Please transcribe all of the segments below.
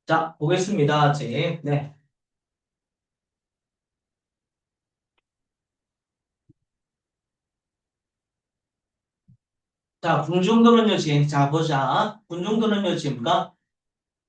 자, 보겠습니다. 제, 네. 자, 군중도는요, 지금. 자, 보자. 군중도는요, 지금가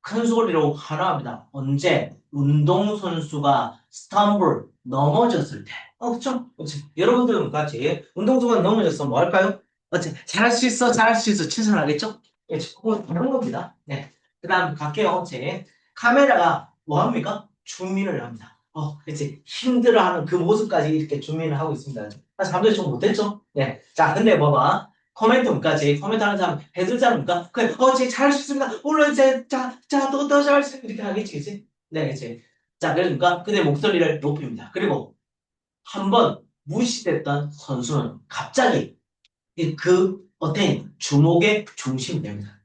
큰 소리로 환호합니다. 언제? 운동선수가 스탬블 넘어졌을 때. 그쵸? 그치? 여러분들은 같이 운동선수가 넘어졌어. 뭐 할까요? 어째, 잘할 수 있어, 잘할 수 있어. 칭찬하겠죠? 예, 그건 다른 겁니다. 네. 그 다음 갈게요. 제 카메라가 뭐 합니까? 줌인을 합니다. 그치. 힘들어하는 그 모습까지 이렇게 줌인을 하고 있습니다. 사실 감독이 좀 못했죠? 네. 자, 근데 봐봐. 코멘트문까지 코멘트 하는 사람 해설자니까 그래 제 잘할 수 있습니다 물론 이제 자또 잘할 수 이렇게 하겠지 그치? 네 그치 자 그러니까 그대 목소리를 높입니다 그리고 한번 무시됐던 선수는 갑자기 그 어텐 주목의 중심이 됩니다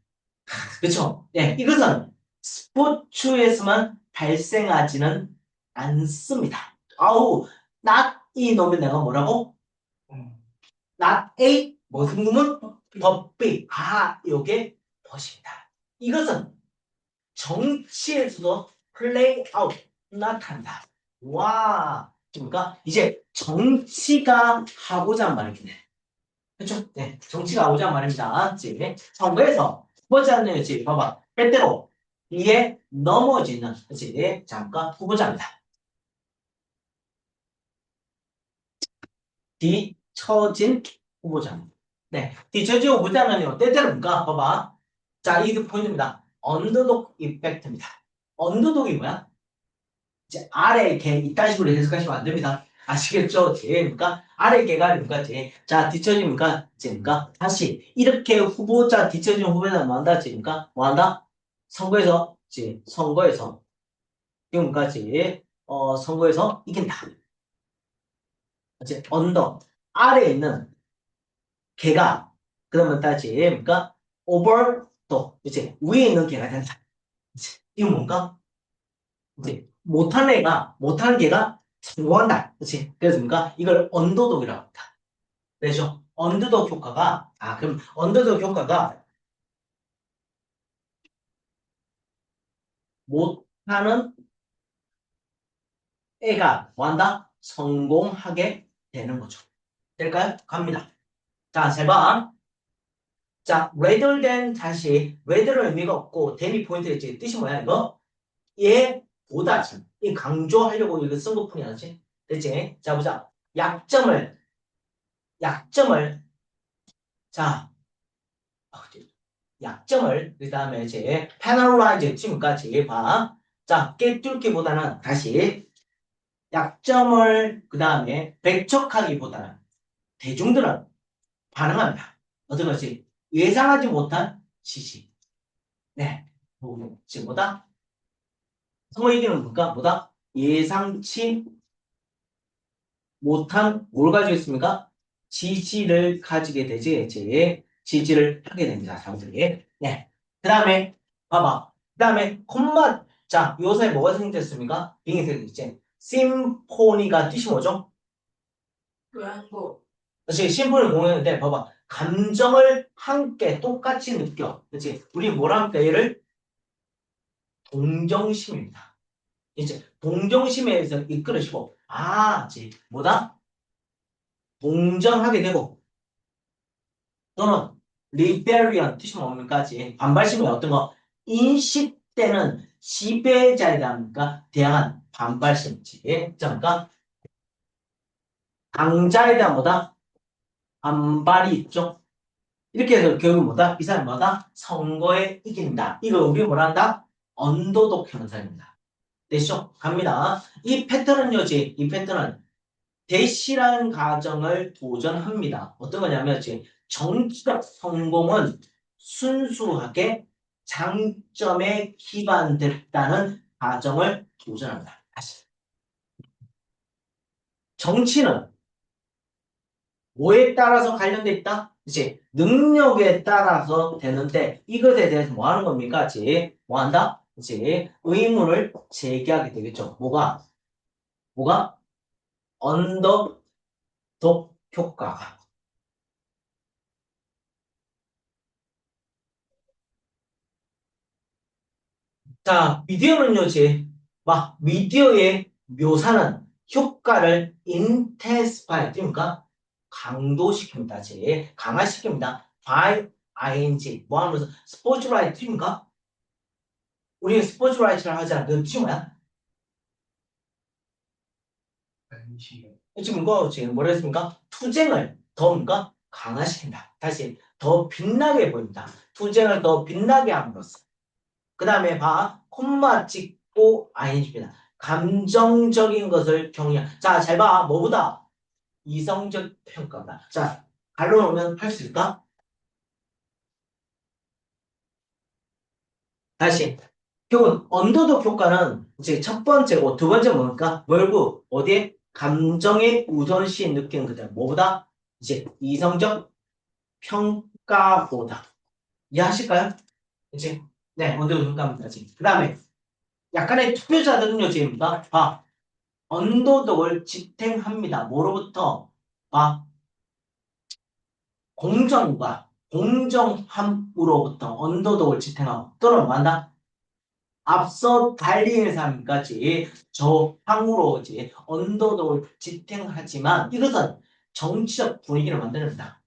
그쵸? 네 이것은 스포츠에서만 발생하지는 않습니다 아우 not 이 놈이 내가 뭐라고? not a 무슨 구문? 법비. 요게 것입니다. 이것은 정치에서도 플레이 아웃 나타난다. 와, 그러니까 이제 정치가 하고자 하는 말이겠네. 그렇죠? 네, 정치가 하고자 하는 말입니다. 이제 선거에서 후보자는 이제 봐봐, 때때로 이에 넘어지는 이제 잠깐 후보자입니다. 뒤처진 후보자입니다. 네, 뒤처진 후보자는요, 때때로 뭔가 봐봐. 자, 이게 포인트입니다. 언더독 이펙트입니다. 언더독이 뭐야? 이제 아래 개 이딴 식으로 해석하시면 안 됩니다. 아시겠죠? 제니까 아래 개가 뭔가 제. 자, 뒤처지니까 제니까 다시 이렇게 후보자 뒤처진 후보자 뭐 한다? 제니까 뭐 한다? 선거에서 제 선거에서 지금까지 선거에서 이긴다. 이제 언더 아래에 있는 개가 그러면 따지 그러니까 over 또 이제 위에 있는 개가 된다. 이거 뭔가 이제 못하는 개가 성공한다. 그렇지? 그래서 뭔가 이걸 언더독이라고 합니다. 그죠? 언더독 효과가 그럼 언더독 효과가 못하는 애가 뭐한다? 성공하게 되는 거죠. 될까요? 갑니다. 자, 세 번. 자, rather than 다시 rather는 의미가 없고 than이 포인트겠지. 뜻이 뭐야 이거? 얘보다 이 강조하려고 이거 쓴 것뿐이야지. 됐지? 자 보자. 약점을 자 약점을 그 다음에 이제 penalize 지금까지 봐. 자 깨뚫기보다는 다시 약점을 그 다음에 배척하기보다는 대중들은 반응합니다. 어떤 것이 예상하지 못한 지시. 네. 지금 뭐다? 성어 얘기는 뭔가 뭐다? 예상치 못한 뭘 가지고 있습니까? 지지를 가지게 되지, 이제 지지를 하게 됩니다. 사람들이. 네. 그 다음에 봐봐. 그 다음에 콤마 자 요새 뭐가 생겼습니까? 빙이 생겼지. 심포니가 뜻이 뭐죠? 교향곡. 그렇지. 심포니 공연인데 봐봐. 감정을 함께 똑같이 느껴. 그렇지. 우리 뭐라 합니까? 얘를 동정심입니다. 이제 동정심에 의해서 이끌으시고 이제 뭐다? 동정하게 되고 또는 리베리언 뜻이 뭡니까? 반발심이 어떤 거? 인식되는 지배자에 대한 반발심이지. 그러니까 강자에 대한 뭐다? 반발이 있죠. 이렇게 해서 결국 뭐다? 이 사람 뭐다? 선거에 이긴다. 이거 우리 뭐라 한다? 언더독 현상입니다. 됐죠? 갑니다. 이 패턴은요, 이 패턴은 대시라는 가정을 도전합니다. 어떤 거냐면 정치적 성공은 순수하게 장점에 기반됐다는 가정을 도전합니다. 다시. 정치는 뭐에 따라서 관련돼 있다? 이제 능력에 따라서 되는데 이것에 대해서 뭐 하는 겁니까? 뭐 한다? 이제 의문을 제기하게 되겠죠. 뭐가? 언더독 효과가. 자, 미디어는요, 막, 미디어의 묘사는 효과를 intensify, 뭡니까? 강도시킵니다, 강화시킵니다. by ing, 뭐 하면서, 스포츠라이트입니까? 우리가 스포츠라이트를 하잖아. 그 뜻이 뭐야? 지금 이거 지금 뭐라 했습니까? 투쟁을 더 뭔가 강화시킨다. 다시, 더 빛나게 보인다. 투쟁을 더 빛나게 함으로써. 그 다음에 봐. 콤마 찍고 ing입니다. 감정적인 것을 경외. 자, 잘 봐. 뭐보다? 이성적 평가다. 자, 갈로 놓으면 할 수 있을까? 다시. 결국 언더독 효과는 이제 첫 번째고 두 번째 뭡니까? 뭘고 어디에? 감정의 우선시 느끼는 그들. 뭐보다? 이제 이성적 평가보다. 이해하실까요? 이제 네, 언더독 효과입니다. 그 다음에 약간의 투표자들은요, 지금 봐. 언더독을 지탱합니다. 뭐로부터? 아, 공정과 공정함으로부터 언더독을 지탱하고 또는 뭐한다? 앞서 달리는 사람까지 저항으로지 언더독을 지탱하지만 이것은 정치적 분위기를 만듭니다.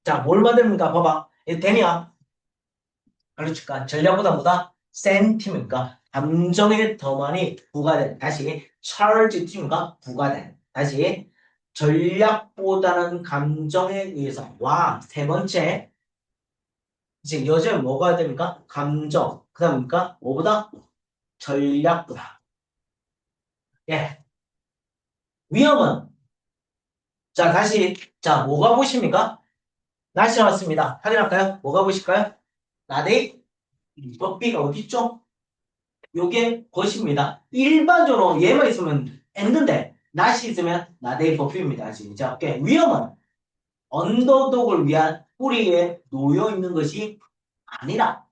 자, 뭘 만듭니까? 봐봐. 이 데미야. 그렇니까 전략보다 뭐다? 센 팀입니까? 감정에 더 많이 부과된. 다시 찰지 팀과 부과된. 다시 전략보다는 감정에 의해서. 와, 세 번째. 이제 여자는 뭐가 됩니까? 감정. 그 다음입니까? 뭐보다? 전략보다. 예. 위험은. 자, 다시. 자, 뭐가 보십니까? 날씨 나왔습니다. 확인할까요? 뭐가 보실까요? 나데이. 법비가 어디 있죠? 요게 것입니다. 일반적으로 얘만 있으면 엔드인데 낫이 있으면 나데이 버프입니다. 자, 오케이. 위험은 언더독을 위한 뿌리에 놓여 있는 것이 아니라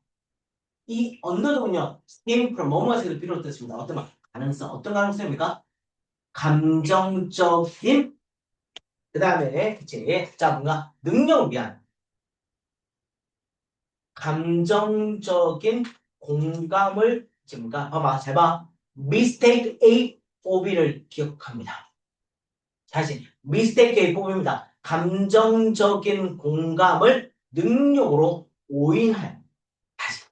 이 언더독은요. 스팀 프롬 뭐뭐에서 비롯됐습니다. 어떤 말? 가능성. 어떤 가능성입니까? 감정적인 그 다음에 자 뭔가 능력을 위한 감정적인 공감을 뭔가 봐봐 잘 봐. mistake A, B를 기억합니다. 다시 mistake A, B입니다. 감정적인 공감을 능력으로 오인할. 다시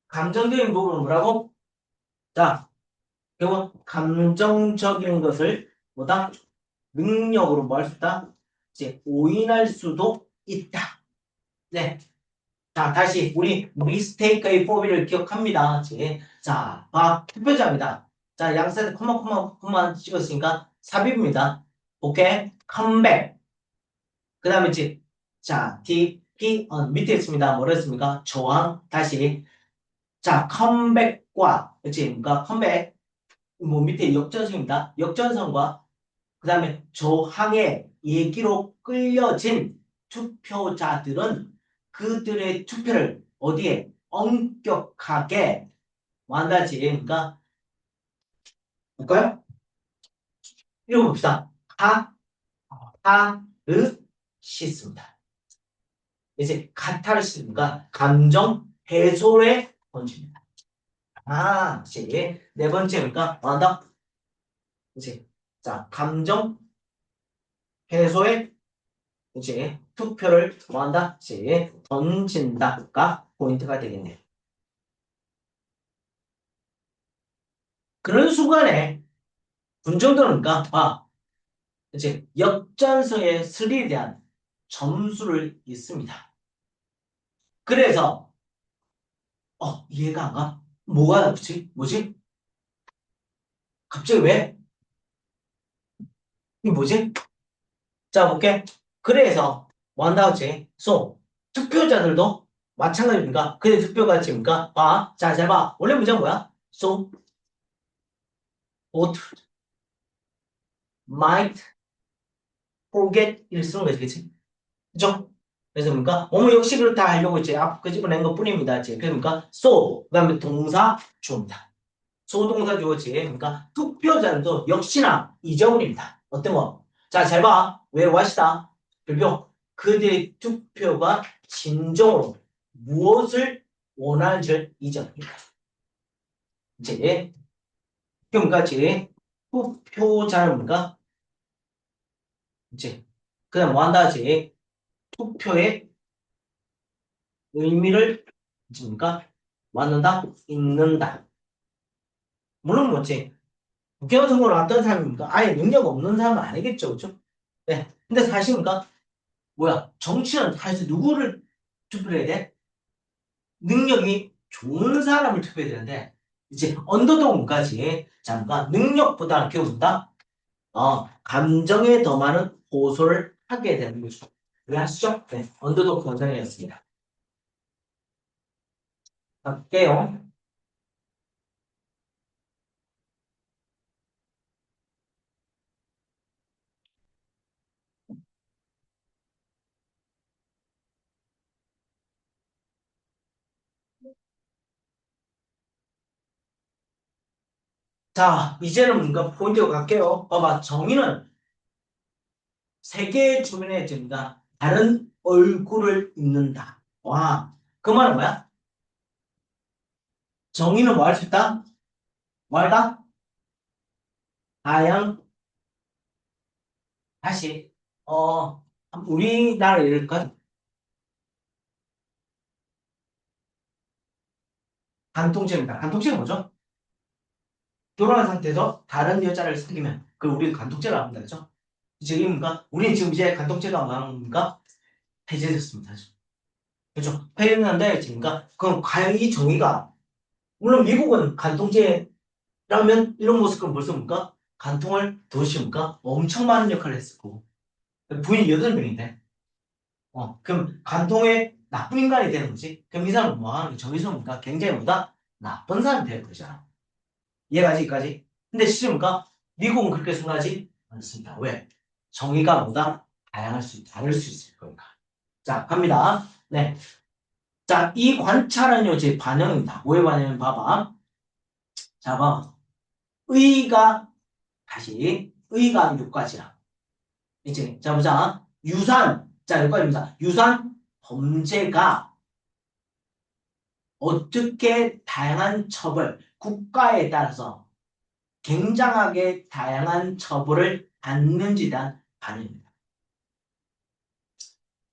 감정적인 부분은 뭐라고? 자, 결국 감정적인 것을 뭐다? 능력으로 뭐 할 수 있다? 이제 오인할 수도 있다. 네. 자, 다시 우리 미스테이크의 포비를 기억합니다. 자, 투표자입니다. 자, 양사에 코마 찍었으니까 삽입입니다. 오케이? 컴백. 그 다음에 자, 밑에 있습니다. 뭐랬습니까? 저항. 다시. 자, 컴백과, 그치? 그러니까 컴백. 뭐 밑에 역전성입니다. 역전성과 그 다음에 저항의 얘기로 끌려진 투표자들은 그들의 투표를 어디에 엄격하게 완다지. 그러니까 볼까요? 읽어봅시다. 카타르시스입니다. 이제 카타르시스가 감정 해소에 던집니다. 이제 네 번째니까 완다. 이제 자 감정 해소에 이제 투표를 뭐한다? 이제 던진다가 포인트가 되겠네요. 그런 순간에 군정도는가 이제 역전성의 스릴에 대한 점수를 있습니다. 그래서 이해가 안 가? 뭐가 없지? 뭐지? 갑자기 왜? 이게 뭐지? 자 볼게. 그래서 뭐한다 했지? 투표자들도 마찬가지입니까? 근데 투표가 지입니까? 자, 잘 봐. 원래 문제가 뭐야? vote might forget 이렇게 쓰는 거지, 그치? 그죠? 그래서 뭡니까? 역식을 다 하려고 이제 앞 끄집어낸 것 뿐입니다. 그러니까 그 다음에 동사 주어입니다. 소동사 주어지. 그러니까 투표자들도 역시나 이정훈입니다. 어떤 거? 자, 잘 봐. 왜 what이다? 별표. 그들의 투표가 진정으로 무엇을 원하는지를 이전합니다. 이제 지금까지 투표자는 뭔가 이제 그다음 뭐 한다 하지? 투표의 의미를 뭡니까? 맞는다, 읽는다. 물론 뭐지? 국회의원 선거를 어떤 사람입니까? 아예 능력 없는 사람은 아니겠죠, 그렇죠? 네. 근데 사실 뭔가 뭐야? 정치는 사실 누구를 투표해야 돼? 능력이 좋은 사람을 투표해야 되는데 이제 언더독까지 잠깐 능력보다 키워본다. 감정에 더 많은 호소를 하게 되는 거죠. 이해하시죠? 네, 언더독 권장이었습니다. 갈게요. 자, 이제는 뭔가 포인트로 갈게요. 봐봐, 정의는 세계 주민의 증가, 다른 얼굴을 입는다. 와, 그 말은 뭐야? 정의는 뭐 할 수 있다? 뭐 할까? 다양, 다시, 우리나라 예를 들까? 간통죄입니다. 간통죄가 뭐죠? 결혼한 상태에서 다른 여자를 사귀면, 그걸 우리 간통죄라고 합니다. 그죠? 지금입니까? 우리는 지금 이제 간통죄가 나옵니까? 폐지됐습니다. 그죠? 폐지됐는데, 지금가 그럼 과연 이 정의가, 물론 미국은 간통죄라면 이런 모습을 벌써 뭡니까? 간통을 도시입니까? 엄청 많은 역할을 했을 거고. 부인이 8명인데, 그럼 간통의 나쁜 인간이 되는 거지? 그럼 이 사람은 뭐 하는 게 정의서 뭡니까? 굉장히 뭐다? 나쁜 사람이 되는 거잖아. 이해가지, 여기까지? 근데 실은 미국은 그렇게 생각하지 않습니다. 왜? 정의가 뭐다? 다를 수 있을 거니까. 자, 갑니다. 네. 자, 이 관찰은요, 제 반영입니다. 뭐의 반영은 봐봐. 자, 봐봐. 의가, 다시, 의가 6가지야. 이제, 자, 보자. 유산, 자, 여기까지입니다. 유산, 범죄가 어떻게 다양한 처벌, 국가에 따라서 굉장하게 다양한 처벌을 받는지에 대한 반영입니다.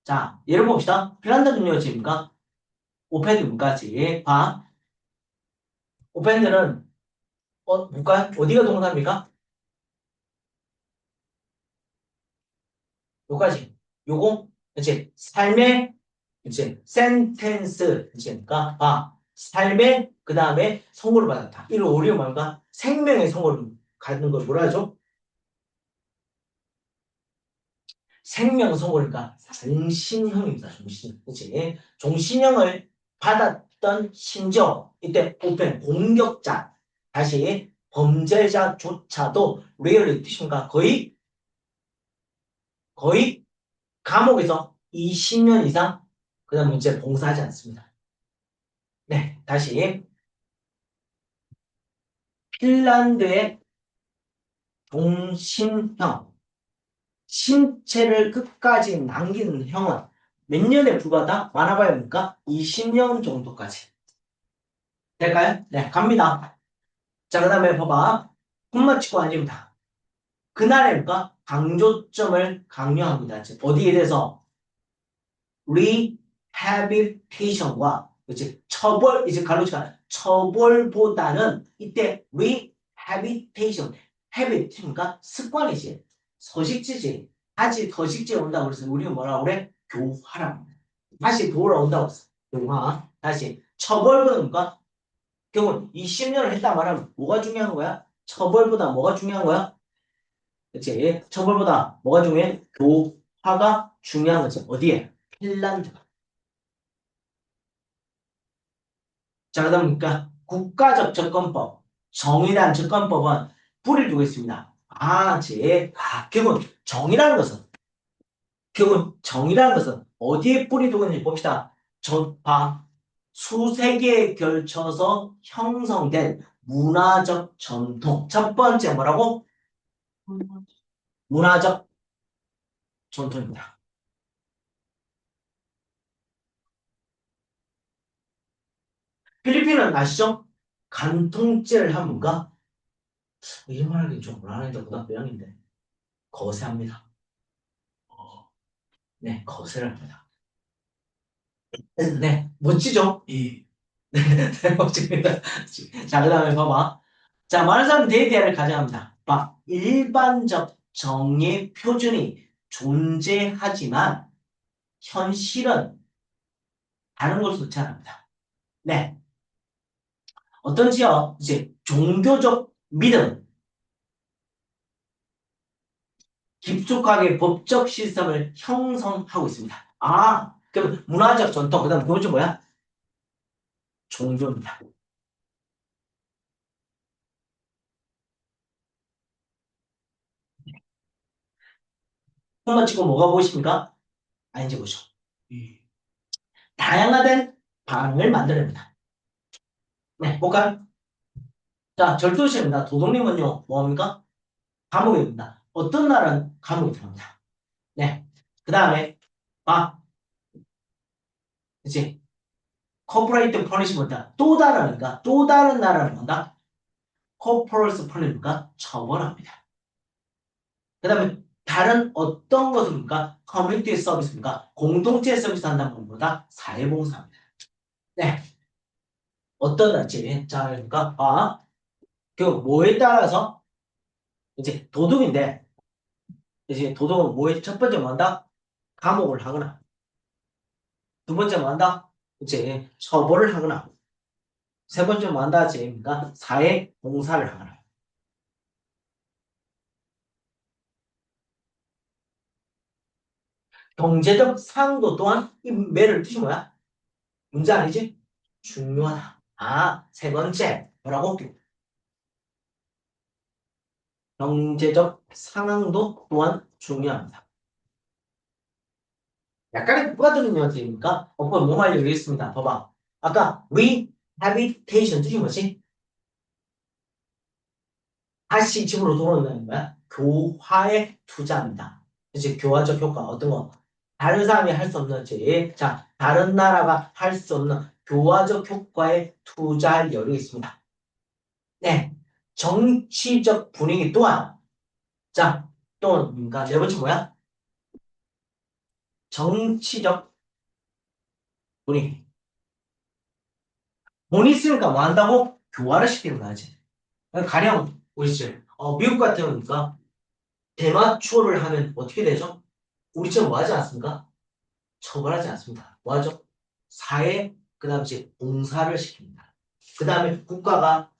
자, 예를 봅시다. 핀란드 능력지입니까? 오펜드문까지 봐. 오펜드는 뭘까? 어디가 동사입니까? 요까지. 요거 이제 삶의 이제 센텐스 이제니까 삶의 그 다음에 선고를 받았다. 이런 어려운 말과 생명의 선고를 갖는 걸 뭐라 하죠? 생명 선고니까 종신형입니다. 종신. 그치? 종신형을 받았던 심지어 이때 오펜 공격자 다시 범죄자조차도 레얼리 뜻인가 거의 감옥에서 20년 이상 그다음 문제 봉사하지 않습니다. 네, 다시 핀란드의 종신형 신체를 끝까지 남기는 형은 몇 년에 불과하다? 많아봐야 합니까? 20년 정도까지. 될까요? 네, 갑니다. 자, 그 다음에 봐봐. 콤마 치고 아닙니다. 그날에니까 강조점을 강요합니다. 즉, 어디에 대해서? rehabilitation과 이제 처벌, 이제 가로치가 처벌보다는 이때 rehabilitation, habit이니까 습관이지. 서식지지. 다시 서식지에 온다고 그래서 우리는 뭐라고 그래? 교화라고. 다시 돌아온다고 했어. 교화. 다시 처벌보다니까 결국은 20년을 했다 말하면 뭐가 중요한 거야? 처벌보다 뭐가 중요한 거야? 그치? 처벌보다 뭐가 중요해? 교화가 중요한 거지. 어디에? 핀란드가. 자, 그다음 그러니까 국가적 접근법, 정의란 접근법은 뿌리를 두고 있습니다. 결국은 정의라는 것은 어디에 뿌리 두고 있는지 봅시다. 수세기에 걸쳐서 형성된 문화적 전통. 첫 번째 뭐라고? 문화적 전통입니다. 필리핀은 아시죠? 간통죄를 한 분가 이런 말 하기 좀 곤란한데 고등학교 1학년인데 거세합니다. 네, 거세를 합니다. 네, 멋지죠? 네, 멋집니다. 자, 그 다음에 봐봐. 자, 많은 사람은 데이터를 가져갑니다. 봐, 일반적 정의 표준이 존재하지만 현실은 다른 것으로 태어납니다. 네, 어떤지요? 이제 종교적 믿음, 깊숙하게 법적 시스템을 형성하고 있습니다. 아, 그럼 문화적 전통, 그 다음 두 번째 뭐야? 종교입니다. 한번 찍고 뭐가 보이십니까? 아닌지 보죠. 다양화된 반응을 만들어냅니다. 네, 볼까요? 자, 절도시입니다. 도둑님은요, 뭐합니까? 감옥입니다. 어떤 나라는 감옥에 들어갑니다. 네. 그 다음에, 아, 이제, corporate punishment. 또 다르니까, 또 다른 나라는 뭔가? corporate punishment. 처벌합니다. 그 다음에, 다른 어떤 것입니까? 커뮤니티 서비스입니까? 공동체 서비스 한다는 것보다 사회봉사합니다. 네. 어떤 나라지? 자, 그러니까, 그 뭐에 따라서, 이제 도둑인데, 이제 도둑은 뭐에 첫 번째 뭔다? 감옥을 하거나, 두 번째 뭔다? 이제 처벌을 하거나, 세 번째 뭔다? 제입니까? 사회 봉사를 하거나. 경제적 상도 또한 이 매를 뜻이 뭐야? 문제 아니지? 중요하다. 아, 세 번째 뭐라고? 경제적 상황도 또한 중요합니다. 약간의 부가 되는 형태입니까? 그건 뭐 하려고 했습니다. 봐봐. 아까 rehabilitation 뜻이 뭐지? 다시 집으로 돌아온다는 거야. 교화에 투자합니다. 이제 교화적 효과 어떤 거? 다른 사람이 할 수 없는 자, 다른 나라가 할 수 없는 교화적 효과에 투자할 여력이 있습니다. 네, 정치적 분위기 또한 자, 또 뭔가 네 번째 뭐야? 정치적 분위기. 돈이 있으니까 뭐 한다고? 교화를 시키는 거야지. 가령 우리 집 미국 같은 경우니까 대마초를 하면 어떻게 되죠? 우리처럼 뭐 하지 않습니까? 처벌하지 않습니다. 뭐하죠? 사회, 그 다음 이제 봉사를 시킵니다. 그 다음에 국가가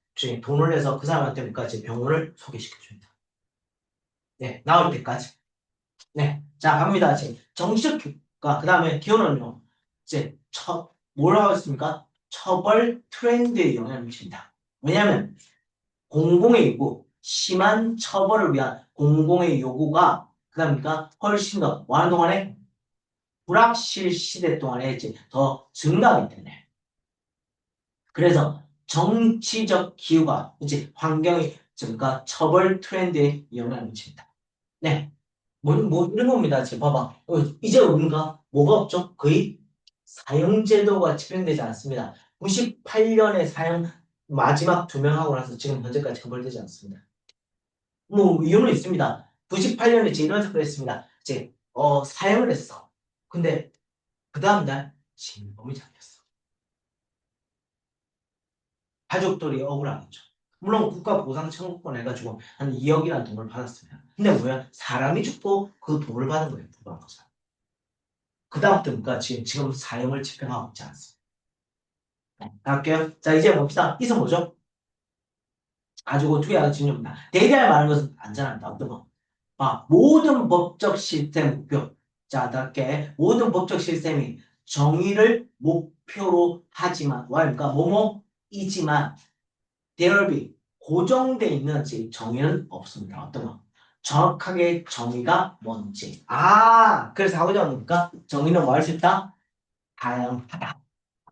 돈을 내서 그 사람한테까지 병원을 소개시켜줍니다. 네, 나올 때까지. 네, 자, 갑니다. 지금 정치적 교과, 그 다음에 기호는요, 이제 뭘 하고 있습니까? 처벌 트렌드에 영향을 미칩니다. 왜냐하면 공공의 요구, 심한 처벌을 위한 공공의 요구가, 그 다음이니까 훨씬 더, 뭐 하는 동안에 불확실 시대 동안에 이제 더 증가하기 때문에. 그래서 정치적 기후가 이제 환경의 증가, 처벌 트렌드에 영향을 미칩니다. 네. 뭐 이런 겁니다. 지금 봐봐. 이제 우리가 뭐가 없죠? 거의 사형제도가 집행되지 않습니다. 98년에 사형 마지막 2명 하고 나서 지금 현재까지 처벌되지 않습니다. 뭐 이유는 있습니다. 98년에 제 이런 사건을 했습니다. 이제 사형을 했어. 근데 그 다음날 진범이 잡혔어. 가족들이 억울하겠죠. 물론 국가 보상 청구권 해가지고 한 2억이라는 돈을 받았습니다. 근데 뭐야? 사람이 죽고 그 돈을 받은 거예요. 부가가사. 그다음부터니까 지금 사형을 집행하고 있지 않습니다. 네, 갈게요. 자, 이제 봅시다. 이선 뭐죠? 가지고 두 개가 중요합니다. 대개할 많은 것은 안전합니다. 어떤 거? 모든 법적 시스템 목표. 자, 답게 모든 법적 시스템이 정의를 목표로 하지만, 그러니까 뭐뭐이지만 대열비 고정돼 있는지 정의는 없습니다. 어떤 거? 정확하게 정의가 뭔지. 그래서 하고자 합니까? 정의는 뭐 할 수 있다? 다양하다.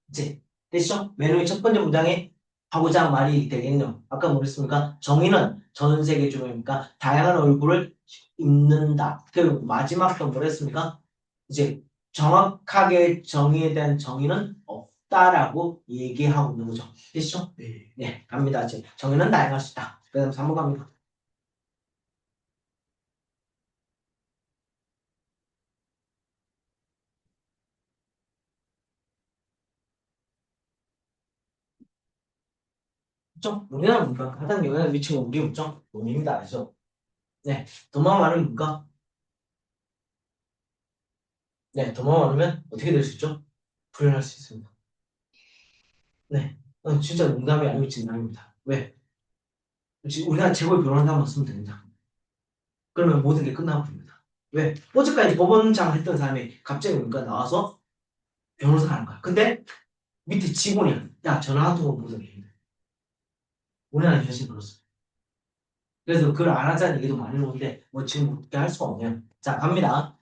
이제 됐죠? 메뉴의 첫 번째 문장에 하고자 한 말이 되겠네요. 아까 뭐랬습니까? 정의는 전 세계적이니까 다양한 얼굴을 입는다. 그리고 마지막 건 뭐랬습니까? 이제 정확하게 정의에 대한 정의는 없다라고 얘기하고 있는 거죠. 됐죠? 네. 네, 갑니다. 이제 정의는 다양할 수 있다. 그 다음 3번 갑니다. 그죠? 우리나라 문과 가장 영향을 미치는 건 우리 문정 논입니다. 알죠? 네, 도망 많은 문과. 네, 도망 많으면 어떻게 될 수 있죠? 불행할 수 있습니다. 네, 진짜 농담이 아니고 진담입니다. 왜? 지금 우리나라 최고의 변호사만 쓰면 됩니다. 그러면 모든 게 끝나고 봅니다. 왜? 어제까지 법원장 했던 사람이 갑자기 뭔가 나와서 변호사 하는 거야. 근데 밑에 직원이야. 야, 전화 한 통은 못하게 해. 우리나라 현실 그렇습니다. 그래서 그걸 안 하자는 얘기도 많이 나오는데 뭐 지금 그렇게 할 수가 없네요. 자, 갑니다.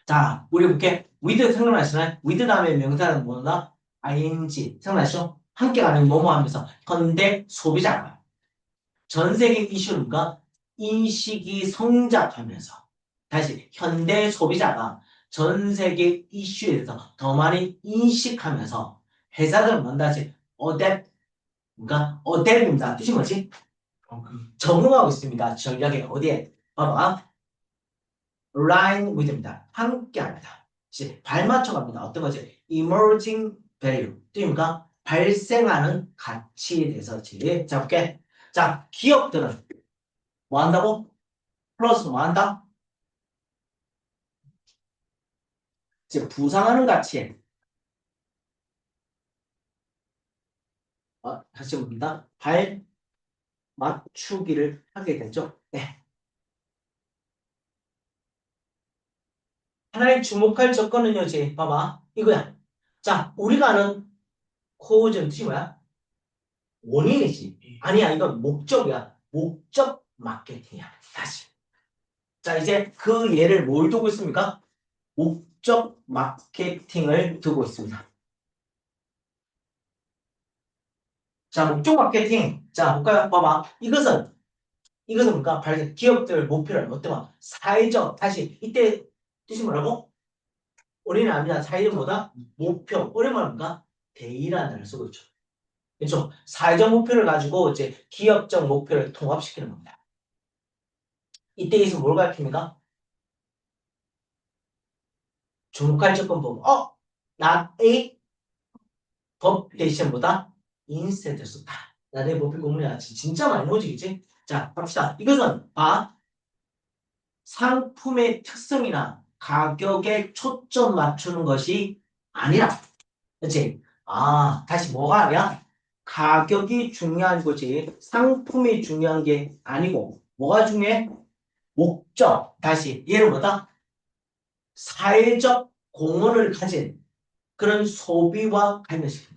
자, 우리 볼게. with 생각나시나요? with 다음에 명사는 뭐나? ing. 생각나시죠? 함께가 아니고 뭐뭐 하면서 현대 소비자가 전 세계 이슈가 인식이 성장하면서 다시 현대 소비자가 전 세계 이슈에 대해서 더 많이 인식하면서 회사들은 뭔다지 어댑 그러니까 어댑입니다. 뜻이 뭐지? 적응하고 있습니다. 전략에 어디에? 봐봐. align with입니다. 함께합니다. 이제 발맞춰갑니다. 어떤 거지? emerging value. 뜻입니까? 발생하는 가치에 대해서 잡게. 자, 기업들은 뭐 한다고? 플러스 뭐 한다? 이제 부상하는 가치에 다시 봅니다. 발 맞추기를 하게 되죠. 네. 하나의 주목할 조건은요, 이제 봐봐. 이거야. 자, 우리가 아는 코어는 뜻이 뭐야? 원인이지. 아니야, 이건 목적이야. 목적 마케팅이야. 다시. 자, 이제 그 예를 뭘 두고 있습니까? 목적 마케팅을 두고 있습니다. 자, 목적 마케팅. 자, 볼까요? 봐봐. 이것은 뭔가 기업들 목표를 어떤 사회적 다시 이때 뜻이 뭐라고? 우리는 압니다. 사회적 뭐다? 목표. 오랜만에 뭔가 대의라는 단어를 쓰고 있죠. 그렇죠? 사회적 목표를 가지고 이제 기업적 목표를 통합시키는 겁니다. 이때 에서 뭘 가르칩니까? 주목할 조건 보고 not a 법 대신보다 instead 썼다. 나의 법의 구문이야. 진짜 많이 오지겠지? 자, 갑시다. 이것은 상품의 특성이나 가격에 초점 맞추는 것이 아니라, 그렇지? 다시 뭐가 아니야? 가격이 중요한 거지. 상품이 중요한 게 아니고, 뭐가 중요해? 목적. 다시, 얘는 뭐다? 사회적 공헌을 가진 그런 소비와 관련시킵니다.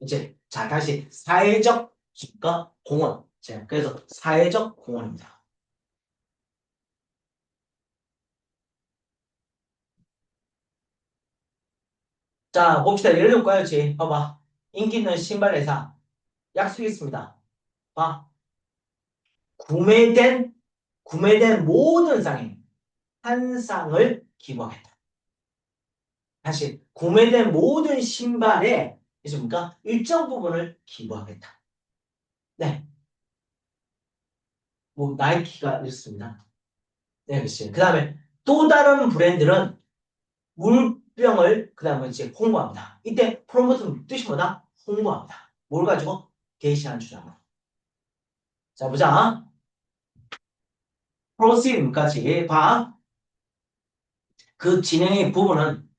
이제, 자, 다시, 사회적 공헌. 자, 그래서 사회적 공헌입니다. 자, 봅시다. 예를 들어봐야지. 봐봐. 인기 있는 신발 회사. 약속이 있습니다. 봐. 구매된 모든 상에 한 쌍을 기부하겠다. 다시, 구매된 모든 신발에, 있습니까? 일정 부분을 기부하겠다. 네. 뭐, 나이키가 있습니다. 네, 그렇지. 그 다음에 또 다른 브랜드는 물병을, 그 다음에 이제 홍보합니다. 이때 프로모트는 뜻이 뭐다? 홍보합니다. 뭘 가지고? 게시하는 주장으로. 자, 보자. 프로시까지 봐. 그 진행의 부분은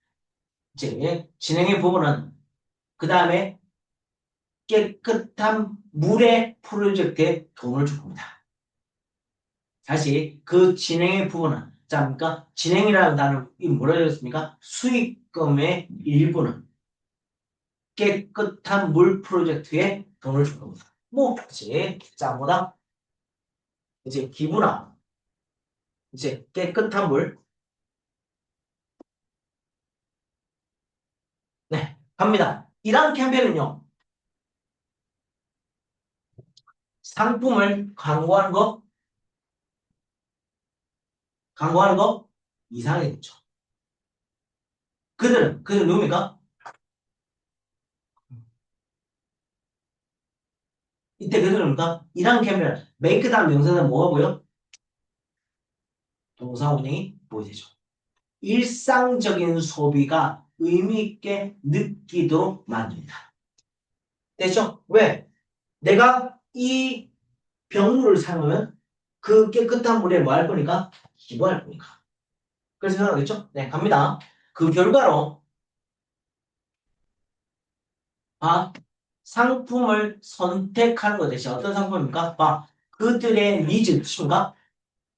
그 다음에 깨끗한 물의 프로젝트에 돈을 줄 겁니다. 다시 그 진행의 부분은 자, 그러니까 진행이라는 단어이 뭐라 되었습니까? 수익금의 일부는 깨끗한 물 프로젝트에 돈을 줄 겁니다. 뭐, 그치? 자, 뭐다? 이제 기부나 이제 깨끗한 물. 네, 갑니다. 이런 캠페인은요, 상품을 광고하는 거 이상했죠. 그들은 누굽니까? 이때 그들은 뭡니까? 이런 캠페인, 메이크 다음 명사는 뭐하고요? 동사 운행이 보이되죠. 일상적인 소비가 의미 있게 느끼도록 만듭니다. 됐죠? 왜? 내가 이 병물을 사용하면 그 깨끗한 물에 뭐 할 거니까? 기부할 거니까. 그래서 생각하겠죠? 네, 갑니다. 그 결과로 상품을 선택하는 것 대신 어떤 상품입니까? 그들의 니즈, 뜻인가?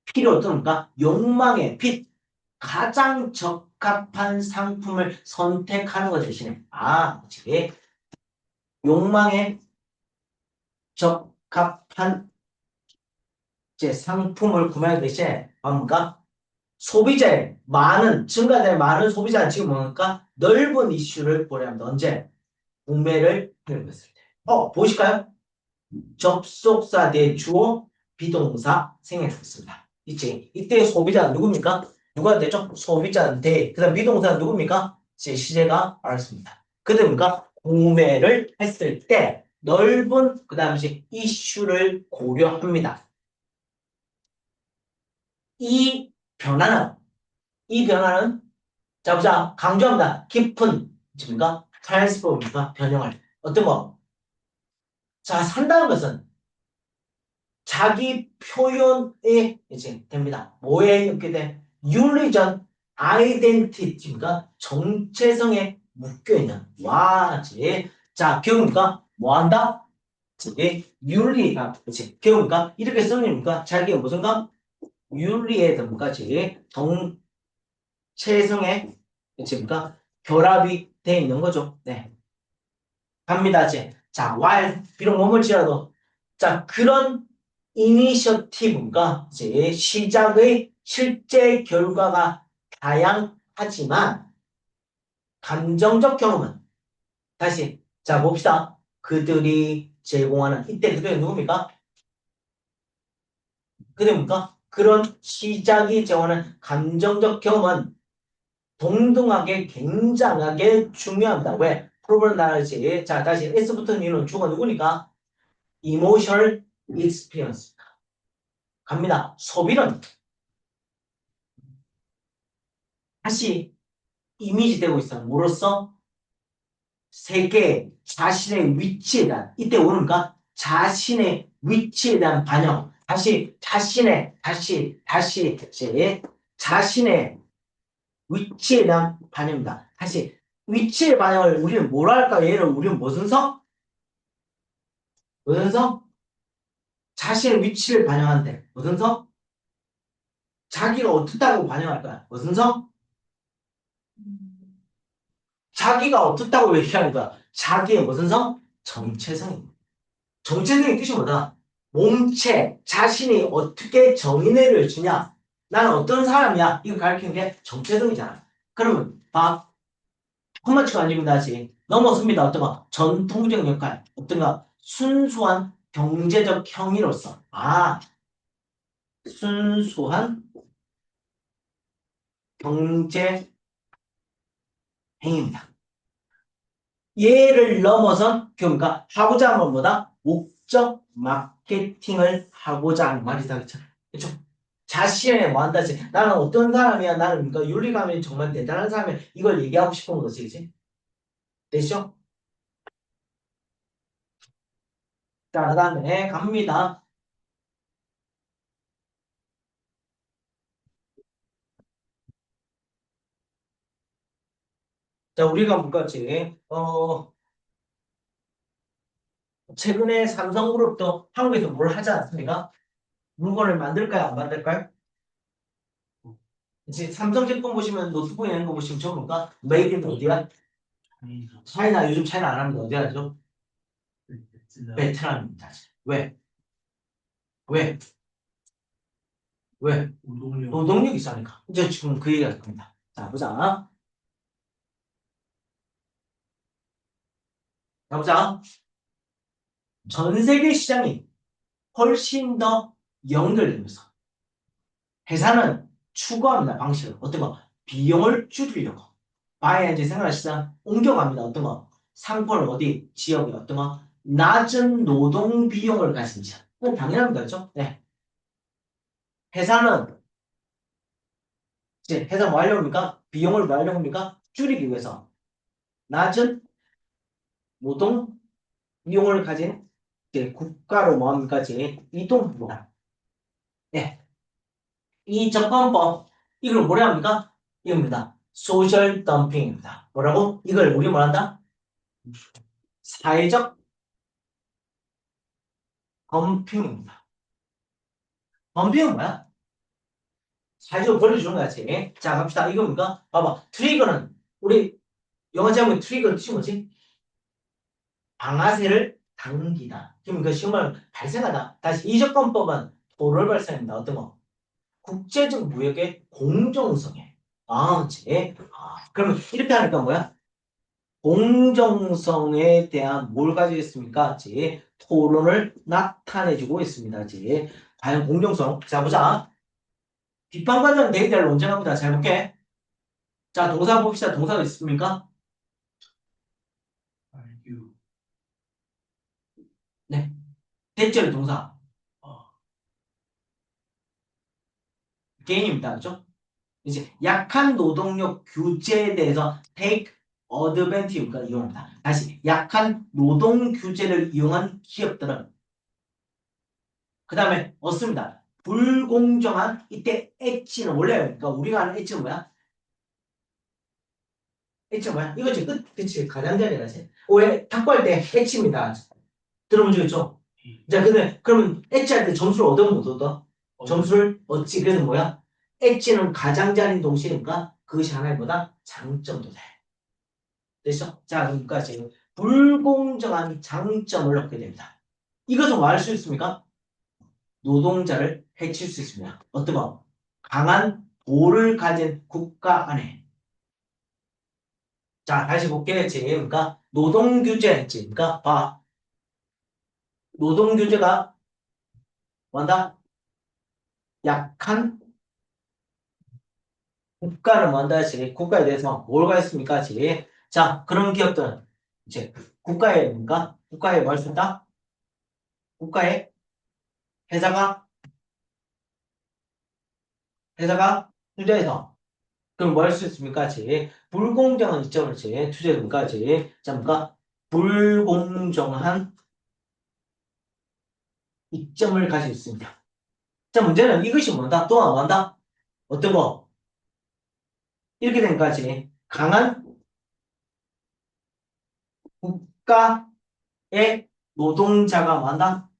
필요 어떤가? 욕망의 빛, 가장 적합한 상품을 선택하는 것 대신에 그치. 욕망에 적합한 이제 상품을 구매하기 대신에 뭔가 소비자의 증가된 많은 소비자는 지금 뭡니까? 넓은 이슈를 보려합니다. 언제? 구매를 해봤을 때. 보실까요? 접속사 대 주어 비동사 생략했습니다. 있지? 이때 소비자는 누굽니까? 누가 되죠? 소비자인데 그 다음 비동사는 누굽니까? 시제가 알았습니다. 그다음까 구매를 했을 때 넓은 그 다음에 이슈를 고려합니다. 이 변화는 자 보자 강조합니다. 깊은 뭡니까? 트랜스포입니까? 변형을 어떤 거? 자 산다는 것은 자기 표현에 이제 됩니다. 뭐에 이렇게 돼? 윤리적 아이덴티티가 정체성에 묶여있는 와지. 자, 경우니까 뭐 한다? 윤리가 그렇지. 경우니까 이렇게 쓰니까 자기가 무슨가? 윤리에 등까지 정체성에 그러니까 결합이 돼 있는 거죠. 네. 갑니다. 이제. 자, while 비록 머물지라도 자, 그런 이니셔티브가 이제 시작의 실제 결과가 다양하지만 감정적 경험은 다시 자 봅시다. 그들이 제공하는 이때 그들이 누굽니까? 그들입니까? 그런 시작이 제공하는 감정적 경험은 동등하게 굉장하게 중요합니다. 왜? 프로블 나르지. 자 다시 S부터 이유는 주가 누구니까? Emotional experience. 갑니다. 소비는 다시 이미지 되고 있어요. 뭐로써? 세계 자신의 위치에 대한 이때 오는가? 자신의 위치에 대한 반영. 다시 이제 자신의 위치에 대한 반영입니다. 다시 위치의 반영을 우리는 뭐라 할까? 얘를 우리는 무슨 성? 무슨 성? 자신의 위치를 반영한대. 무슨 성? 자기가 어떻다고 반영할 거야? 무슨 성? 자기가 어떻다고 얘기하는 거야? 자기의 무슨 성? 정체성입니다. 정체성의 뜻이 뭐다? 몸체, 자신이 어떻게 정의를 주냐? 나는 어떤 사람이야? 이거 가르치는 게 정체성이잖아. 그러면 콤마치가 아니고 다시 넘어섭니다. 어떤 거? 전통적 역할. 어떤 거? 순수한 경제적 행위로서. 순수한 경제 행위입니다. 얘를 넘어선 그러니까 하고자 하는 것보다 목적 마케팅을 하고자 하는 말이다. 그렇죠? 자신의 뭐 한다지. 나는 어떤 사람이야. 나는 그러니까 윤리감이 정말 대단한 사람이야. 이걸 얘기하고 싶은 거지. 그치? 됐죠? 자, 그 다음에 갑니다. 자, 우리가 뭐까지 최근에 삼성그룹도 한국에서 뭘 하지 않습니까? 물건을 만들까요? 안 만들까요? 이제 삼성 제품 보시면 노트북에 있는 거 보시면 전부가 메이드 인 어디야? 차이나 요즘 차이나 안 합니다. 어디 하죠? 베트남입니다. 왜? 왜? 왜? 노동력이 싸니까. 이제 지금 그 얘기가 됩니다. 자, 보자. 자, 보자. 전 세계 시장이 훨씬 더 연결되면서 회사는 추구합니다. 방식을. 어떤 거? 비용을 줄이려고. 바에 이제 생각하시자 옮겨갑니다. 어떤 거? 상품을 어디? 지역에 어떤 거? 낮은 노동 비용을 가진 지역. 그건 당연한 거죠. 네. 회사는 이제 회사 뭐 하려고 합니까? 비용을 뭐 하려고 합니까? 줄이기 위해서 낮은 노동 비용을 가진 이제 국가로 뭐 합니까? 이제 이동합니다. 네. 이 접근법 이걸 뭐라 합니까? 이겁니다. 소셜 덤핑입니다. 뭐라고? 이걸 우리 뭐란다? 사회적 덤핑입니다. 덤핑은 뭐야? 사회적으로 벌려주는 거지. 자, 갑시다. 이겁니까? 봐봐. 트리거는 우리 영어 제목의 트리거 뜻이 뭐지? 방아쇠를 당기다. 그럼 그 시험을 발생하다. 다시 이 접근법은 도를 발생합니다. 어떤 거? 국제적 무역의 공정성에. 아, 제. 그러면 이렇게 하니까 뭐야? 공정성에 대한 뭘 가지고 있습니까? 제 토론을 나타내주고 있습니다. 제 과연 공정성. 자, 보자. 비판과정 내기를 논쟁합니다. 잘 볼게. 자, 동사 봅시다. 동사가 있습니까? 네. 대절 동사. 개인입니다. 그죠? 이제 약한 노동력 규제에 대해서 take advantage가 이용합니다. 다시 약한 노동 규제를 이용한 기업들은 그 다음에 얻습니다. 불공정한 이때 엣지는 원래 그러니까 우리가 아는 엣지는 뭐야? 엣지는 뭐야? 이거 지금 끝 그치 가장자리라지. 왜 탁구할 때 엣지입니다. 들어본 적 있죠? 자 근데 그러면 엣지 할 때 점수를 얻어 못 얻어? 점수를 얻지. 그래서 뭐야? 엣지는 가장자리인 동시니까 그것이 하나의 뭐다? 장점도 돼. 됐어? 자 그러니까 지금 불공정한 장점을 얻게 됩니다. 이것은 뭐 할 수 있습니까? 노동자를 해칠 수 있습니다. 어떤 거? 강한 도를 가진 국가 안에. 자, 다시 볼게요. 그러니까 노동규제, 그러니까 봐. 노동규제가 뭔다? 약한 국가를 뭔다? 국가에 대해서 뭐가 있습니까? 자, 그런 기업들은 이제 국가에 뭔가 국가에 뭐 할 수 있다? 국가에 회사가 투자해서 그럼 뭐 할 수 있습니까? 불공정한 이점을 투자해니까 자, 뭔가 불공정한 이점을 가지고 있습니다. 자, 문제는 이것이 뭔다? 또 뭐한다? 어떤 거? 이렇게 되니까 강한 국가의 노동자가 뭐한다?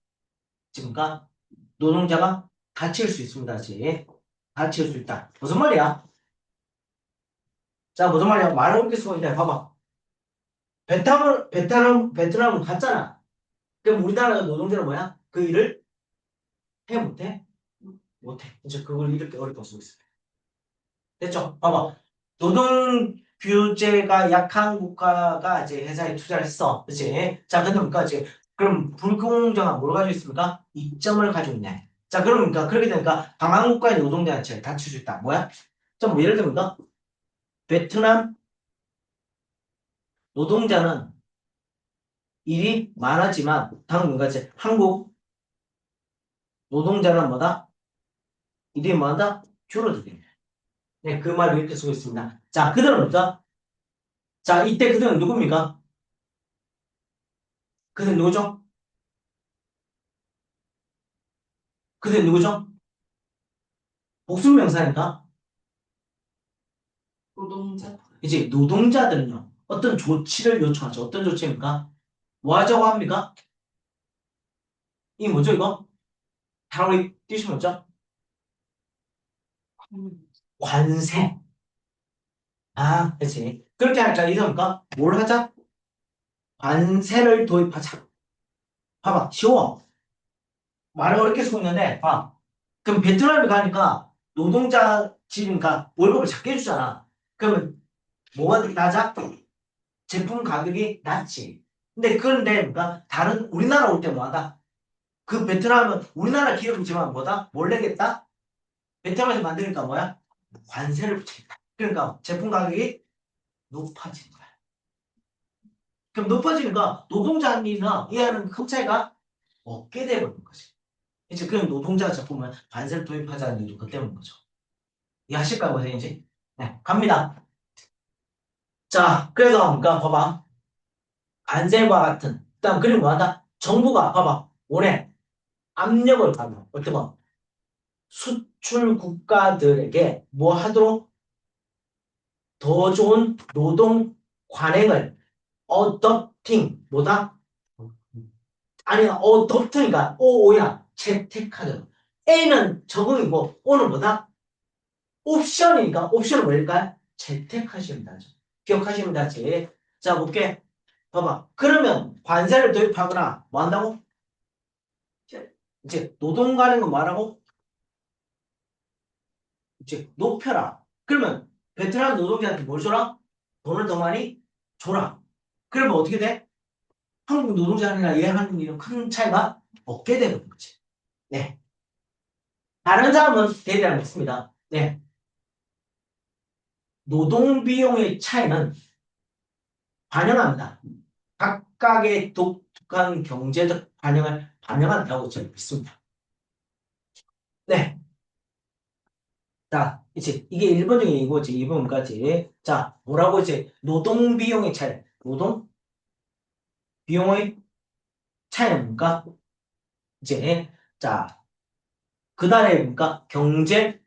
지금까 노동자가 다칠 수 있습니다. 다칠 수 있다. 무슨 말이야? 자, 무슨 말이야? 말을 이렇게 쓰고 있는데 봐봐. 베트남은 갔잖아. 그럼 우리나라 노동자는 뭐야? 그 일을 해 못해? 못해. 이제 그걸 이렇게 어렵게 쓰고 있어. 됐죠? 봐봐. 노동 규제가 약한 국가가 이제 회사에 투자를 했어. 그치? 자, 그러니까 이제 그럼 불공정한 뭘 가지고 있습니까? 이점을 가지고 있네. 자, 그러니까 그렇게 되니까 강한 국가의 노동자한테 다칠 수 있다. 뭐야? 좀 뭐 예를 들면 베트남 노동자는 일이 많았지만 당분간 이제 한국 노동자는 뭐다? 일이 뭐다? 줄어들게. 네, 그 말을 이렇게 쓰고 있습니다. 자, 그들은 뭐죠? 자, 이때 그들은 누굽니까? 그들 누구죠? 그들 누구죠? 복수명사니까. 노동자. 이제 노동자들은요. 어떤 조치를 요청하죠. 어떤 조치입니까? 뭐 하자고 합니까? 이 뭐죠 이거? 다리 뜻이 뭐죠? 관세. 아, 그렇지. 그렇게 할까? 이러니까 뭘 하자? 관세를 도입하자. 봐봐, 쉬워. 말을 어렵게 쓰고 있는데, 봐. 그럼 베트남에 가니까 노동자 집이니까 월급을 작게 주잖아. 그러면 뭐가 낮아? 제품 가격이 낮지. 그런데 그러니까 다른 우리나라 올 때 뭐하다? 그 베트남은 우리나라 기업이지만 뭐다? 뭘 내겠다? 베트남에서 만드니까 뭐야? 관세를 붙이겠다. 그러니까 제품 가격이 높아지는 거야. 그럼 높아지니까 노동자들이나 이하는 큰 차이가 없게 되는 거지. 이제 그럼 노동자가 제품을 관세를 도입하자는 이유도 그 때문인 거죠. 이해하실까요, 선생님? 네, 갑니다. 자, 그래서 그러니까 봐봐. 관세와 같은. 일단 그리고 뭐하다? 정부가 봐봐. 올해 압력을 가면 어떻게 봐? 수출 국가들에게 뭐 하도록 더 좋은 노동 관행을 어댑팅 뭐다? 아니 어댑팅이가 오야 채택하도록. A는 적응이고 O는 뭐다? 옵션이니까 옵션은 뭘까요? 채택하시면 되죠. 기억하시면 되지. 자 볼게. 봐봐. 그러면 관세를 도입하거나 뭐 한다고? 이제 노동 관행은 뭐하라고? 이제 높여라. 그러면 베트남 노동자한테 뭘 줘라? 돈을 더 많이 줘라. 그러면 어떻게 돼? 한국 노동자들이나 얘하는 일은 큰 차이가 없게 되는 거지. 네. 다른 사람은 대비하는 거 있습니다. 네. 노동 비용의 차이는 반영합니다. 각각의 독특한 경제적 반영을 반영한다고 저는 믿습니다. 네. 자, 이제 이게 1번 중에 이거지. 2번까지. 자, 뭐라고 이제 노동 비용의 차이. 노동 비용의 차이는 뭔가? 이제 자, 그 다음에 뭔가 경제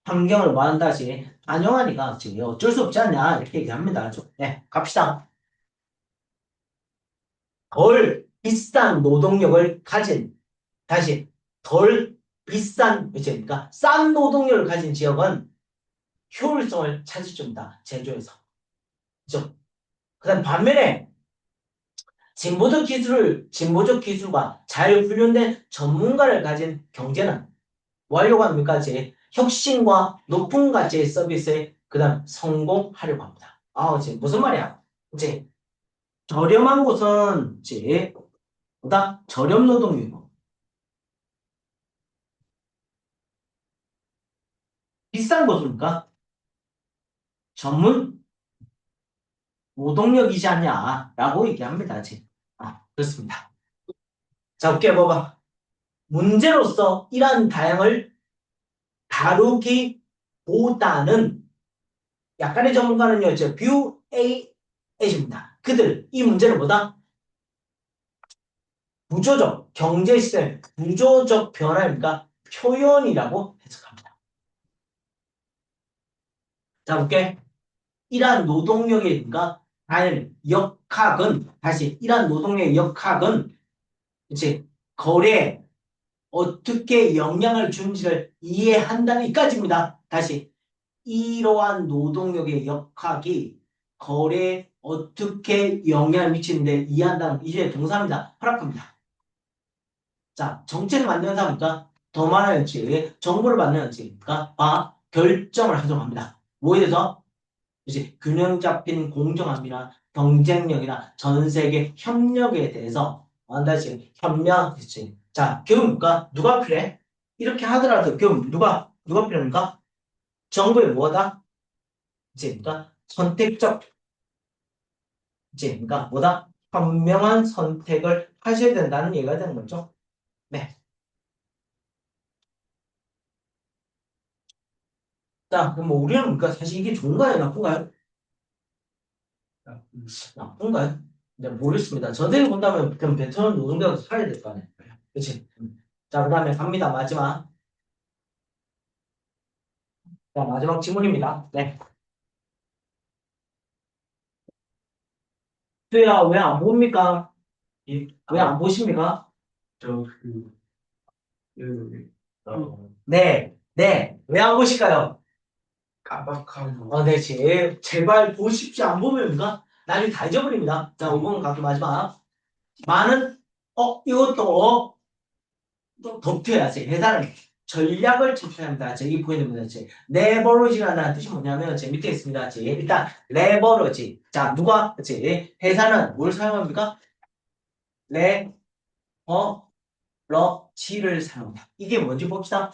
환경을 뭐한다지 반영하니까 지금 어쩔 수 없지 않냐 이렇게 얘기합니다. 네, 갑시다. 덜 비싼 노동력을 가진 다시 덜 비싼 이제 그러니까 싼 노동력을 가진 지역은 효율성을 찾을 줄입니다. 제조에서. 그죠? 그다음 반면에 진보적 기술과 잘 훈련된 전문가를 가진 경제는 뭐 하려고 합니까? 이제 혁신과 높은 가치의 서비스에 그다음 성공하려고 합니다. 아, 이제 무슨 말이야? 이제 저렴한 곳은 이제 보다 저렴 노동이고 비싼 곳은니까 전문 노동력이지 않냐라고 얘기합니다. 이제 그렇습니다. 자, 볼게 봐봐. 문제로서 이러한 다양을 다루기보다는 약간의 전문가는요, 저 뷰 A A입니다. 그들 이 문제는 뭐다? 구조적 경제 시스템 구조적 변화입니까? 표현이라고 해석합니다. 자, 볼게. 이러한 노동력인가 다른 역학은 다시 이러한 노동력의 역학은 이제 거래에 어떻게 영향을 주는지를 이해한다는 이까지입니다. 다시 이러한 노동력의 역학이 거래에 어떻게 영향을 미치는데 이해한다는 이제 동사입니다. 허락합니다. 자, 정책을 만드는 사람이니까 더 많은지 정보를 만드는지가 결정을 하도록 합니다. 뭐에 대해서? 이제 균형 잡힌 공정함이나 경쟁력이나 전 세계 협력에 대해서 다시 협력, 그치? 자, 교육과 누가 필요해? 이렇게 하더라도 교육 누가 필요합니까? 정부의 뭐다? 이제 그러니까 선택적 이제 그러니까 뭐다? 현명한 선택을 하셔야 된다는 얘기가 되는 거죠. 네. 자, 그럼 뭐 우리는 그러니까 사실 이게 좋은가요, 나쁜가요? 나쁜가요? 네, 모르겠습니다. 저대로 본다면 그럼 베트남 노동자도 살아야 될 거 아니에요. 그치? 자, 그 다음에 갑니다. 마지막. 자, 마지막 질문입니다. 네. 수야, 왜 안 봅니까? 왜 안 보십니까? 저 그, 네, 네. 왜 안 보실까요? 깜빡하고 네, 제발 보십시오. 안 보면가? 나중에 다 잊어버립니다. 자, 5번 가기 마지막. 많은, 이것도, 또 덮여야지. 회사를 전략을 찾아야 합니다. 이 포인트입니다. 레버리지라는 뜻이 뭐냐면 제 밑에 있습니다. 일단 레버리지. 자, 누가 회사는 뭘 사용합니까? 레버러지를 사용합니다. 이게 뭔지 봅시다.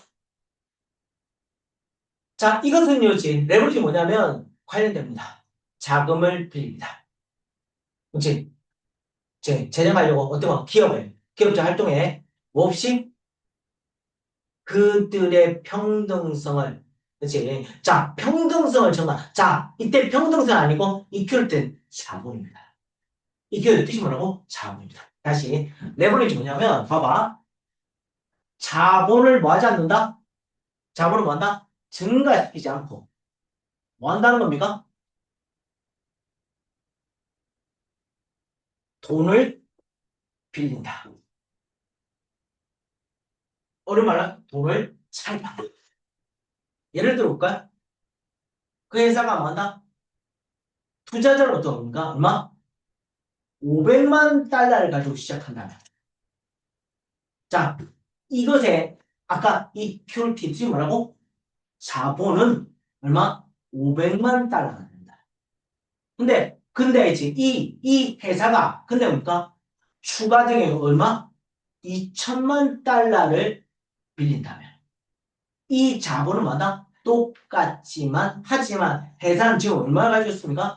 자, 이것은요, 레버리지 뭐냐면 관련됩니다. 자금을 빌립니다. 그렇지? 재정하려고 어떤 거? 기업적 활동에 몹시 그들의 평등성을, 그렇지? 자, 평등성을 정말, 자, 이때 평등성 아니고 EQ일 땐 자본입니다. EQ의 뜻이 뭐라고? 자본입니다. 다시, 레버리지 뭐냐면, 봐봐. 자본을 뭐 하지 않는다? 자본을 뭐 한다? 증가시키지 않고. 뭐 한다는 겁니까? 돈을 빌린다. 어려운 말로 돈을 차입한다. 예를 들어 볼까요? 그 회사가 뭐 한다? 투자자는 어떤 겁니까? 얼마? 500만 달러를 가지고 시작한다면. 자, 이것에 아까 이 큐리티 뭐라고? 자본은 얼마? 500만 달러가 됩니다. 근데 이제 이 회사가 근데 뭡니까? 추가적인 얼마? 2천만 달러를 빌린다면 이 자본은 뭐다? 똑같지만 하지만 회사는 지금 얼마를 가지고 있습니까?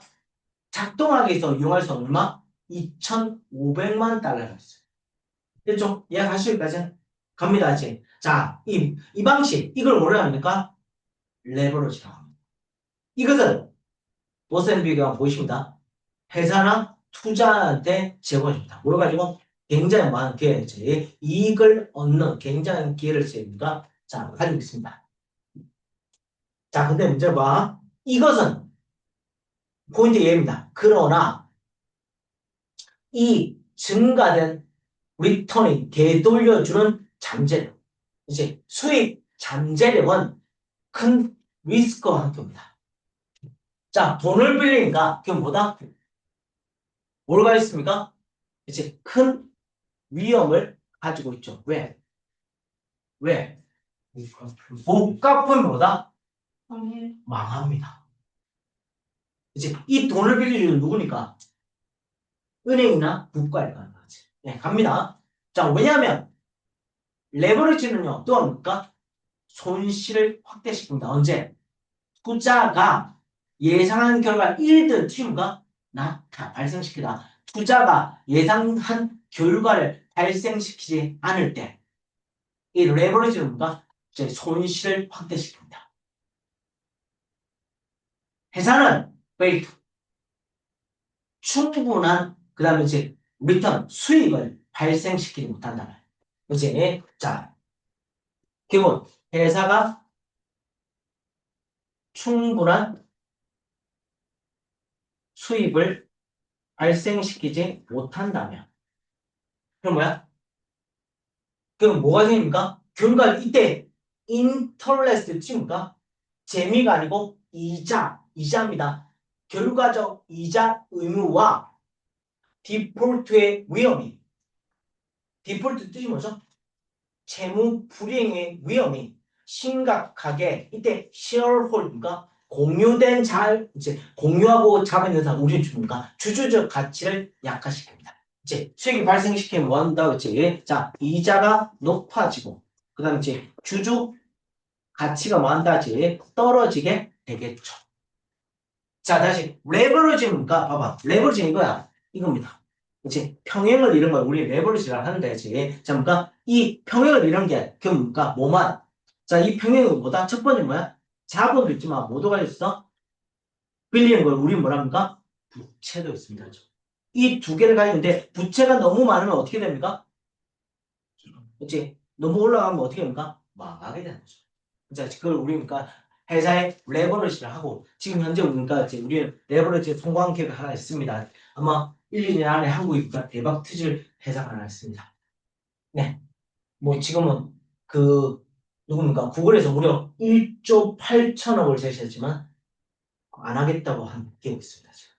작동하기 위해서 이용할 수 얼마? 2,500만 달러가 있어요. 됐죠? 이해하실 여기까지 갑니다. 이제. 자, 이 방식, 이걸 뭐라 합니까? 레버리지라고 합니다. 이것은 보센비가 보이십니다. 회사나 투자한테 제공해줍니다. 뭐로 가지고 굉장히 많은 기회, 이익을 얻는 굉장히 기회를 제공합니다. 자, 가지고 있습니다. 자, 근데 문제 봐. 이것은 포인트 예입니다. 그러나 이 증가된 리턴이 되돌려주는 잠재력, 이제 수익 잠재력은 큰 리스크와 함께 옵니다. 자, 돈을 빌리니까 그게 뭐다? 뭐가 있습니까? 이제 큰 위험을 가지고 있죠. 왜? 왜? 못 갚으면 뭐다? 망합니다. 이제 이 돈을 빌려주는 누구니까? 은행이나 국가일 거는 거지. 네, 갑니다. 자, 왜냐하면 레버리지는요, 또 뭡니까? 손실을 확대시킵니다. 언제? 투자가 예상한 결과 1등 튀임과 발생시키다. 투자가 예상한 결과를 발생시키지 않을 때, 이 레버리지는 뭔가 이제 손실을 확대시킵니다. 회사는 웨이트, 충분한, 그 다음에 이제 리턴, 수익을 발생시키지 못한다는. 그치? 자, 기본, 회사가 충분한 수입을 발생시키지 못한다면. 그럼 뭐야? 그럼 뭐가 생깁니까? 결과 이때 인터레스트 찍습니까? 재미가 아니고 이자입니다. 결과적 이자 의무와 디폴트의 위험이, 디폴트 뜻이 뭐죠? 채무 불이행의 위험이 심각하게 이때 쉐어홀딩과 공유된 이제 공유하고 잡아있는 사람 우리는 줍니까? 주주적 가치를 약화시킵니다. 이제 수익이 발생시키면 뭐 한다 그치? 자, 이자가 높아지고 그다음에 이제 주주 가치가 뭐 한다 지 떨어지게 되겠죠. 자, 다시 레버리지니까 봐봐. 레버리지 이거야. 이겁니다. 그치? 평행을 이룬 걸 우리 레버리지라 하는데, 그치? 자, 그러니까 이 평행을 이룬 게, 그 뭔가, 뭐만. 자, 이 평행은 뭐다? 첫 번째 뭐야? 자본도 있지만, 뭐도가 있어? 빌리는 걸 우리 뭐랍니까? 부채도 있습니다. 이 두 개를 가지고 있는데, 부채가 너무 많으면 어떻게 됩니까? 그치? 너무 올라가면 어떻게 됩니까? 망하게 되는 거죠. 자, 그걸 우리 그러니까 회사의 레버리지를 하고 지금 현재 우리가 이제 우리 레버리지 성공한 기업이 하나 있습니다. 아마 1, 2년 안에 한국이 대박 터질 회사가 하나 있습니다. 네. 뭐 지금은 그 누굽니까? 구글에서 무려 1조 8천억을 제시했지만 안 하겠다고 한 기업이 있습니다. 지금.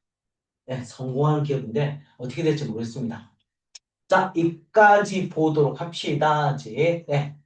네, 성공한 기업인데 어떻게 될지 모르겠습니다. 자, 여기까지 보도록 합시다. 이제 네.